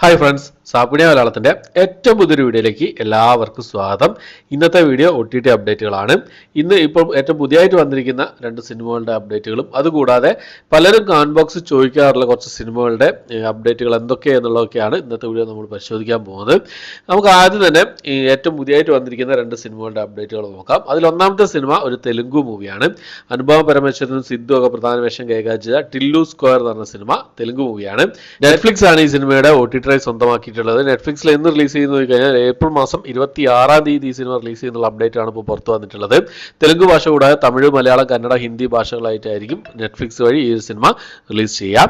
Hi friends, സാപ്പിടിയ മലയാളത്തിൻ്റെ ഏറ്റവും പുതിയൊരു വീഡിയോയിലേക്ക് എല്ലാവർക്കും സ്വാഗതം. ഇന്നത്തെ വീഡിയോ OTT അപ്ഡേറ്റുകളാണ്. ഇന്ന് ഇപ്പോൾ ഏറ്റവും പുതിയതായിട്ട് വന്നിരിക്കുന്ന രണ്ട് സിനിമകളുടെ അപ്ഡേറ്റുകളും അതുകൂടാതെ പലരും കമന്റ് ബോക്സ് ചോദിക്കാറുള്ള കുറച്ച് സിനിമകളുടെ അപ്ഡേറ്റുകൾ എന്തൊക്കെയാണെന്നുള്ളതൊക്കെയാണ് ഇന്നത്തെ വീഡിയോ നമ്മൾ പരിശോധിക്കാൻ പോകുന്നത്. നമുക്ക് ആദ്യം തന്നെ ഏറ്റവും പുതിയതായിട്ട് വന്നിരിക്കുന്ന രണ്ട് സിനിമകളുടെ അപ്ഡേറ്റുകൾ നോക്കാം. അതിൽ ഒന്നാമത്തെ സിനിമ ഒരു തെലുങ്ക് മൂവിയാണ്. അനുപമ പരമേശ്വരനും സിദ്ധു ഒക്കെ പ്രധാന വേഷം കൈകാര്യം ചെയ്ത ടില്ലു സ്ക്വയർ എന്ന് പറഞ്ഞ സിനിമ തെലുങ്ക് മൂവിയാണ്. നെറ്റ്ഫ്ലിക്സ് ആണ് ഈ സിനിമയുടെ OTT സ്വന്തമാക്കിയിട്ടുള്ളത്. നെറ്റ്ഫ്ലിക്സിൽ എന്ന് റിലീസ് ചെയ്യുന്നത് കഴിഞ്ഞാൽ ഏപ്രിൽ മാസം 26-ാം തീയതി ഈ സിനിമ റിലീസ് ചെയ്യുന്നുള്ള അപ്ഡേറ്റ് ആണ് ഇപ്പോൾ പുറത്തു വന്നിട്ടുള്ളത്. തെലുങ്ക് ഭാഷ കൂടാതെ തമിഴ്, മലയാളം, കന്നഡ, ഹിന്ദി ഭാഷകളായിട്ടായിരിക്കും നെറ്റ്ഫ്ലിക്സ് വഴി ഈ സിനിമ റിലീസ് ചെയ്യാം.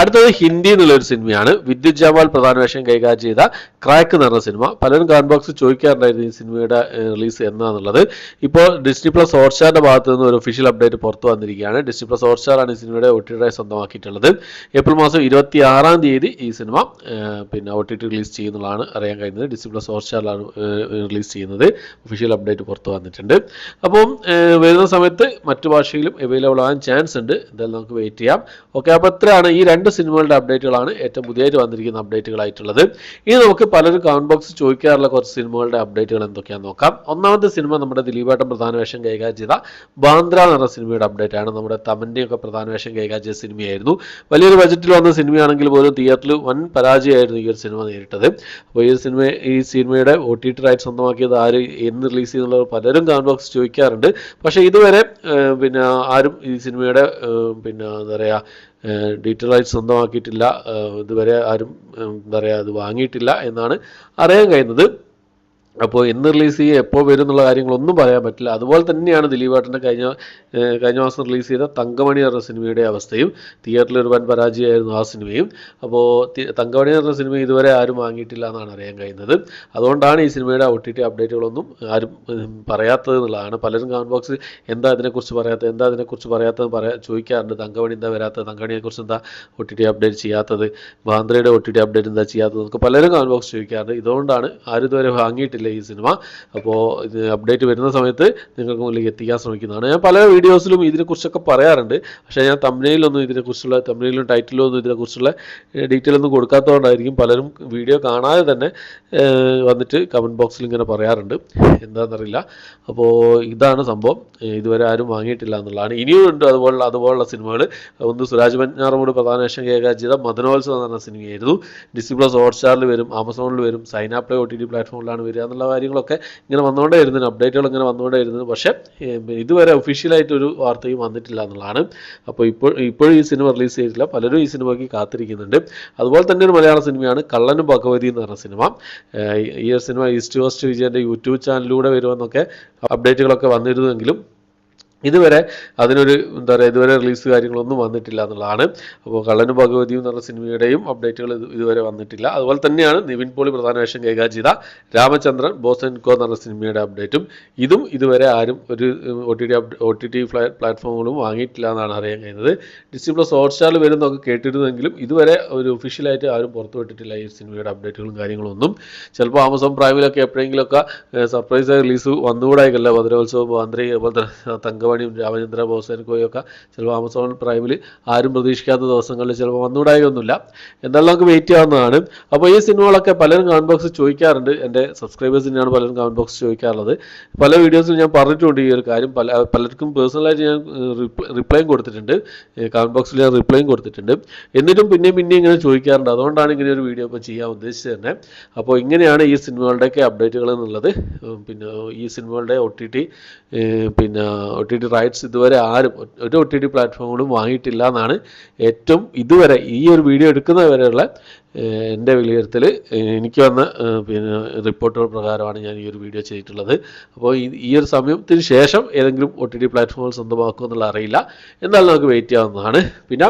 അടുത്തത് ഹിന്ദി എന്നുള്ളൊരു സിനിമയാണ്. വിദ്യുത് ജമാൽ പ്രധാന വേഷം കൈകാര്യം ചെയ്ത ക്രാക്ക് എന്ന് പറഞ്ഞ സിനിമ. പലരും കമന്റ് ബോക്സ് ചോദിക്കാറുണ്ടായിരുന്നു ഈ സിനിമയുടെ റിലീസ് എന്നാന്നുള്ളത്. ഇപ്പോൾ ഡിസ്നി പ്ലസ് ഹോട്ട്സ്റ്റാറിന്റെ ഭാഗത്ത് നിന്ന് ഒരു ഒഫീഷ്യൽ അപ്ഡേറ്റ് പുറത്തു വന്നിരിക്കുകയാണ്. ഡിസ്നി പ്ലസ് ഹോട്ട്സ്റ്റാർ ആണ് ഈ സിനിമയുടെ OTT സ്വന്തമാക്കിയിട്ടുള്ളത്. ഏപ്രിൽ മാസം 26-ാം തീയതി ഈ സിനിമ OTT റിലീസ് ചെയ്യുന്നതാണ് അറിയാൻ കഴിയുന്നത്. ഡിസ്നി പ്ലസ് ഹോട്ട്സ്റ്റാറിലാണ് റിലീസ് ചെയ്യുന്നത്. ഒഫീഷ്യൽ അപ്ഡേറ്റ് പുറത്തു വന്നിട്ടുണ്ട്. അപ്പം വരുന്ന സമയത്ത് മറ്റു ഭാഷയിലും അവൈലബിൾ ആകാൻ ചാൻസ് ഉണ്ട്. എന്തായാലും നമുക്ക് വെയിറ്റ് ചെയ്യാം. ഓക്കെ, അപ്പോൾ ഇത്രയാണ് ഈ രണ്ട് സിനിമകളുടെ അപ്ഡേറ്റുകളാണ് ഏറ്റവും പുതിയതായിട്ട് വന്നിരിക്കുന്ന അപ്ഡേറ്റുകളായിട്ടുള്ളത്. ഇനി നമുക്ക് പലരും കമന്റ് ബോക്സ് ചോദിക്കാറുള്ള കുറച്ച് സിനിമകളുടെ അപ്ഡേറ്റുകൾ എന്തൊക്കെയാണെന്ന് നോക്കാം. ഒന്നാമത്തെ സിനിമ നമ്മുടെ ദിലീപേട്ടൻ പ്രധാന വേഷം കൈകാര്യം ചെയ്ത ബാന്ദ്ര എന്ന് പറഞ്ഞ സിനിമയുടെ അപ്ഡേറ്റ് ആണ്. നമ്മുടെ തമന്റെയൊക്കെ പ്രധാന വേഷം കൈകാര്യം ചെയ്ത സിനിമയായിരുന്നു. വലിയൊരു ബജറ്റിൽ വന്ന സിനിമയാണെങ്കിൽ പോലും തിയേറ്ററിൽ വൻ പരാജയമായിരുന്നു ഈ ഒരു സിനിമ നേരിട്ടത്. അപ്പോൾ ഈ സിനിമയുടെ OTT റൈറ്റ് സ്വന്തമാക്കിയത് ആര്, എന്ന് റിലീസ് ചെയ്യുന്നുള്ള പലരും കമന്റ് ബോക്സ് ചോദിക്കാറുണ്ട്. പക്ഷേ ഇതുവരെ ആരും ഈ സിനിമയുടെ എന്താ പറയുക ഡീറ്റെയിൽ റൈറ്റ് സ്വന്തമാക്കിയിട്ടില്ല. ഇതുവരെ ആരും എന്താ പറയുക അത് വാങ്ങിയിട്ടില്ല എന്നാണ് അറിയാൻ കഴിയുന്നത്. അപ്പോൾ എന്ന് റിലീസ് ചെയ്യുക, എപ്പോൾ വരും എന്നുള്ള കാര്യങ്ങളൊന്നും പറയാൻ പറ്റില്ല. അതുപോലെ തന്നെയാണ് ദിലീപേട്ടൻ്റെ കഴിഞ്ഞ മാസം റിലീസ് ചെയ്ത തങ്കമണി എന്ന സിനിമയുടെ അവസ്ഥയും. തിയേറ്ററിൽ ഒരു വൻ പരാജയമായിരുന്നു ആ സിനിമയും. അപ്പോൾ തങ്കമണി എന്ന സിനിമ ഇതുവരെ ആരും വാങ്ങിയിട്ടില്ല എന്നാണ് അറിയാൻ കഴിയുന്നത്. അതുകൊണ്ടാണ് ഈ സിനിമയുടെ OTT അപ്ഡേറ്റുകളൊന്നും ആരും പറയാത്തത് എന്നുള്ളതാണ്. പലരും കമന്റ് ബോക്സ് എന്താ ഇതിനെക്കുറിച്ച് പറയാത്തത് ചോദിക്കാറുണ്ട്. തങ്കമണി എന്താ വരാത്തത്, തങ്കമണിയെക്കുറിച്ച് എന്താ OTT അപ്ഡേറ്റ് ചെയ്യാത്തത്, ബാന്ദ്രയുടെ OTT അപ്ഡേറ്റ് എന്താ ചെയ്യാത്തത് എന്നൊക്കെ പലരും കമന്റ് ബോക്സ് ചോദിക്കാറുണ്ട്. ഇതുകൊണ്ടാണ് ആരും ഇതുവരെ വാങ്ങിയിട്ടില്ല ഈ സിനിമ. അപ്പോൾ ഇത് അപ്ഡേറ്റ് വരുന്ന സമയത്ത് നിങ്ങൾക്ക് മുന്നിലേക്ക് എത്തിക്കാൻ ശ്രമിക്കുന്നതാണ്. ഞാൻ പല വീഡിയോസിലും ഇതിനെക്കുറിച്ചൊക്കെ പറയാറുണ്ട്. പക്ഷേ ഞാൻ തംബ്നെയിലും ടൈറ്റിലും ഒന്നും ഇതിനെക്കുറിച്ചുള്ള ഡീറ്റെയിൽ ഒന്നും കൊടുക്കാത്തതുകൊണ്ടായിരിക്കും പലരും വീഡിയോ കാണാതെ തന്നെ വന്നിട്ട് കമൻറ്റ് ബോക്സിൽ ഇങ്ങനെ പറയാറുണ്ട്. എന്താണെന്നറിയില്ല. അപ്പോൾ ഇതാണ് സംഭവം. ഇതുവരെ ആരും വാങ്ങിയിട്ടില്ല എന്നുള്ളതാണ്. ഇനിയും ഉണ്ട് അതുപോലുള്ള സിനിമകൾ. ഒന്ന് സുരാജ് വെഞ്ഞാറമൂട് പ്രധാന വേഷം കൈകാര്യം ചെയ്ത മദനോത്സവം എന്ന് പറഞ്ഞ സിനിമയായിരുന്നു. ഡിസ്നി പ്ലസ് ഹോട്ട്സ്റ്റാറിൽ വരും, ആമസോണിൽ വരും, സൈനാപ്ലേ OTT പ്ലാറ്റ്ഫോമിലാണ് വരിക എന്നുള്ള കാര്യങ്ങളൊക്കെ ഇങ്ങനെ വന്നുകൊണ്ടേ ഇരുന്നു, അപ്ഡേറ്റുകൾ ഇങ്ങനെ വന്നുകൊണ്ടേ ഇരുന്നു. പക്ഷേ ഇതുവരെ ഒഫീഷ്യലായിട്ടൊരു വാർത്തയും വന്നിട്ടില്ല എന്നുള്ളതാണ്. അപ്പോൾ ഇപ്പോഴും ഈ സിനിമ റിലീസ് ചെയ്തിട്ടില്ല. പലരും ഈ സിനിമയ്ക്ക് കാത്തിരിക്കുന്നുണ്ട്. അതുപോലെ തന്നെ ഒരു മലയാള സിനിമയാണ് കള്ളനും ഭഗവതി എന്ന് പറഞ്ഞ സിനിമ. ഈ ഒരു സിനിമ ഈസ്റ്റ് വെസ്റ്റ് വിജയൻ്റെ യൂട്യൂബ് ചാനലിലൂടെ വരുമെന്നൊക്കെ അപ്ഡേറ്റുകളൊക്കെ വന്നിരുന്നെങ്കിലും ഇതുവരെ അതിനൊരു എന്താ പറയുക ഇതുവരെ റിലീസ് കാര്യങ്ങളൊന്നും വന്നിട്ടില്ല എന്നുള്ളതാണ്. അപ്പോൾ കള്ളനും ഭഗവതിയും എന്ന് പറഞ്ഞ സിനിമയുടെയും അപ്ഡേറ്റുകൾ ഇതുവരെ വന്നിട്ടില്ല. അതുപോലെ തന്നെയാണ് നിവിൻ പോളി പ്രധാന വേഷം കൈകാര്യം ചെയ്ത രാമചന്ദ്രൻ ബോസ് ആൻഡ് കോ എന്ന് പറഞ്ഞ സിനിമയുടെ അപ്ഡേറ്റും ഇതുവരെ ആരും ഒരു OTT പ്ലാറ്റ്ഫോമുകളും വാങ്ങിയിട്ടില്ല എന്നാണ് അറിയാൻ കഴിയുന്നത്. ഡിസ്നി പ്ലസ് ഹോട്ട്സ്റ്റാറിൽ വരുന്നതൊക്കെ കേട്ടിരുന്നെങ്കിലും ഇതുവരെ ഒരു ഒഫീഷ്യലായിട്ട് ആരും പുറത്തുവിട്ടിട്ടില്ല ഈ സിനിമയുടെ അപ്ഡേറ്റുകളും കാര്യങ്ങളൊന്നും. ചിലപ്പോൾ ആമസോൺ പ്രൈമിലൊക്കെ എപ്പോഴെങ്കിലുമൊക്കെ സർപ്രൈസ് റിലീസ് വന്നുകൂടായില്ല. ഭദ്രോത്സവം, ബാന്ദ്ര, അതുപോലെ തന്നെ തങ്കമണിയും രാമചന്ദ്ര ബോസ് ആൻഡ് കോയൊക്കെ ചിലപ്പോൾ ആമസോൺ പ്രൈമിൽ ആരും പ്രതീക്ഷിക്കാത്ത ദിവസങ്ങളിൽ ചിലപ്പോൾ വന്നുകൂടായൊന്നുമില്ല. എന്തായാലും നമുക്ക് വെയിറ്റ് ചെയ്യാവുന്നതാണ്. അപ്പോൾ ഈ സിനിമകളൊക്കെ പലരും കമന്റ് ബോക്സ് ചോദിക്കാറുണ്ട്. എൻ്റെ സബ്സ്ക്രൈബേഴ്സിനാണ് പലരും കമന്റ് ബോക്സ് ചോദിക്കാറുള്ളത്. പല വീഡിയോസിൽ ഞാൻ പറഞ്ഞിട്ടുണ്ട് ഈ ഒരു കാര്യം. പലർക്കും പേഴ്സണലായിട്ട് ഞാൻ റിപ്ലൈയും കൊടുത്തിട്ടുണ്ട്. കമന്റ് ബോക്സിൽ ഞാൻ റിപ്ലൈയും കൊടുത്തിട്ടുണ്ട്. എന്നിട്ടും പിന്നെയും ഇങ്ങനെ ചോദിക്കാറുണ്ട്. അതുകൊണ്ടാണ് ഇങ്ങനെ ഒരു വീഡിയോ ഇപ്പോൾ ചെയ്യാൻ ഉദ്ദേശിച്ചത് തന്നെ. അപ്പോൾ ഇങ്ങനെയാണ് ഈ സിനിമകളുടെയൊക്കെ അപ്ഡേറ്റുകൾ എന്നുള്ളത്. പിന്നെ ഈ സിനിമകളുടെ OTT റൈറ്റ്സ് ഇതുവരെ ആരും ഒരു OTT പ്ലാറ്റ്ഫോമുകളും വാങ്ങിയിട്ടില്ല എന്നാണ് ഇതുവരെ ഈ ഒരു വീഡിയോ എടുക്കുന്നവരെയുള്ള എൻ്റെ വിലയിരുത്തൽ. എനിക്ക് വന്ന റിപ്പോർട്ടുകൾ പ്രകാരമാണ് ഞാൻ ഈ ഒരു വീഡിയോ ചെയ്തിട്ടുള്ളത്. അപ്പോൾ ഈ ഒരു സമയത്തിന് ശേഷം ഏതെങ്കിലും OTT പ്ലാറ്റ്ഫോമുകൾ സ്വന്തമാക്കുമോ എന്നുള്ള അറിയില്ല. എന്നാലും നമുക്ക് വെയിറ്റ് ചെയ്യാവുന്നതാണ്. പിന്നെ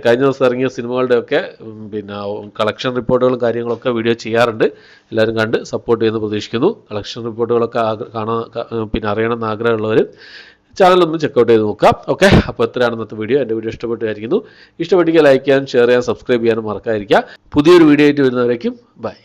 കഴിഞ്ഞ ദിവസം ഇറങ്ങിയ സിനിമകളുടെയൊക്കെ കളക്ഷൻ റിപ്പോർട്ടുകളും കാര്യങ്ങളൊക്കെ വീഡിയോ ചെയ്യാറുണ്ട്. എല്ലാവരും കണ്ട് സപ്പോർട്ട് ചെയ്യുമെന്ന് പ്രതീക്ഷിക്കുന്നു. കളക്ഷൻ റിപ്പോർട്ടുകളൊക്കെ അറിയണമെന്ന് ആഗ്രഹമുള്ളവർ ചാനലൊന്ന് ചെക്കൗട്ട് ചെയ്ത് നോക്കാം. ഓക്കെ, അപ്പോൾ ഇത്രയാണ് ഇന്നത്തെ വീഡിയോ. എൻ്റെ വീഡിയോ ഇഷ്ടപ്പെട്ടായിരിക്കുന്നു. ഇഷ്ടപ്പെട്ടെങ്കിൽ ലൈക്ക് ചെയ്യാനും ഷെയർ ചെയ്യാനും സബ്സ്ക്രൈബ് ചെയ്യാനും മറക്കാതിരിക്കുക. പുതിയൊരു വീഡിയോ ആയിട്ട് വരുന്നവരേക്കും ബൈ.